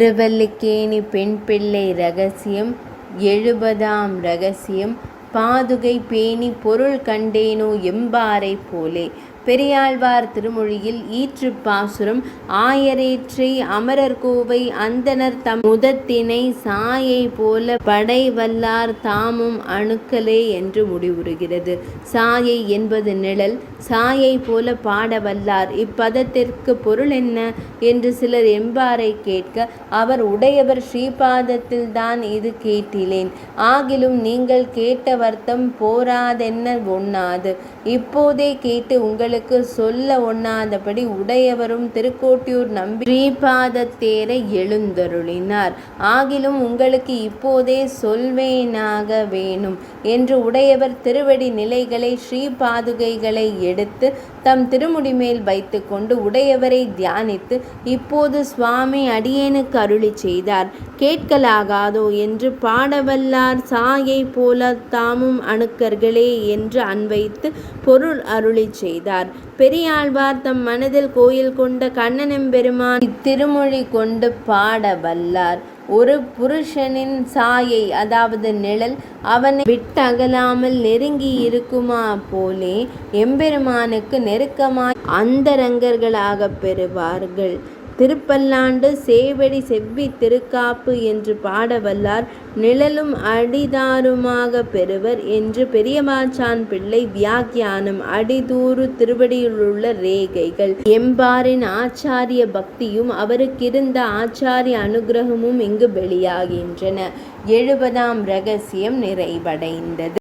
திருவல்லிக்கேணி பெண் பிள்ளை ரகசியம் 70ஆம் ரகசியம். பாதுகை பேணி பொருள் கண்டேனோ எம்பாரைப் போலே. பெரியாழ்வார் திருமொழியில் ஈற்றுப் பாசுரம். ஆயரேற்றை அமரர்கோவை அந்தணர் தம் முதத்தினை சாயை போல படைவல்லார் தாமும் அணுக்கலே என்று முடிவுறுகிறது. சாயை என்பது நிழல். சாயை போல பாடவல்லார். இப்பதத்திற்கு பொருள் என்ன என்று சிலர் எம்பாரை கேட்க, அவர் உடையவர் ஸ்ரீபாதத்தில்தான் இது கேட்டிலேன். ஆகிலும் நீங்கள் கேட்ட வர்த்தம் போராதென்ன ஒண்ணாது. இப்போதே கேட்டு உங்களுக்கு சொல்ல ஒண்ணாதபடி உடையவரும் திருக்கோட்டியூர் நம்பி ஸ்ரீபாதத்தேர எழுந்தருளினார். ஆகிலும் உங்களுக்கு இப்போதே சொல்வேனாக வேணும் என்று உடையவர் திருவடி நிலைகளை ஸ்ரீபாதுகைகளை எடுத்து தம் திருமுடிமேல் வைத்து கொண்டு உடையவரை தியானித்து, இப்போது சுவாமி அடியேனுக்கு அருளி செய்தார், கேட்கலாகாதோ என்று பாடவல்லார் சாயை போல தாமும் அணுக்கர்களே என்று அன்வைத்து பொருள் அருளி செய்தார். பெரியாழ்வார் தம் மனதில் கோயில் கொண்ட கண்ணனெம்பெருமான் இத்திருமொழி கொண்டு பாடவல்லார். ஒரு புருஷனின் சாயை, அதாவது நிழல், அவனை விட்டகலாமல் நெருங்கி இருக்குமா போலே எம்பெருமானுக்கு நெருக்கமாய் அந்தரங்கர்களாகப் பெறுவார்கள். திருப்பல்லாண்டு சேவடி செவ்வி திருக்காப்பு என்று பாடவல்லார் நிழலும் அடிதாருமாக பெறுவர் என்று பெரியவாச்சான் பிள்ளை வியாக்கியானம். அடிதூறு திருவடியிலுள்ள ரேகைகள். எம்பாரின் ஆச்சாரிய பக்தியும் அவருக்கிருந்த ஆச்சாரிய அனுகிரகமும் இங்கு வெளியாகின்றன. 70ஆம் ரகசியம் நிறைவடைந்தது.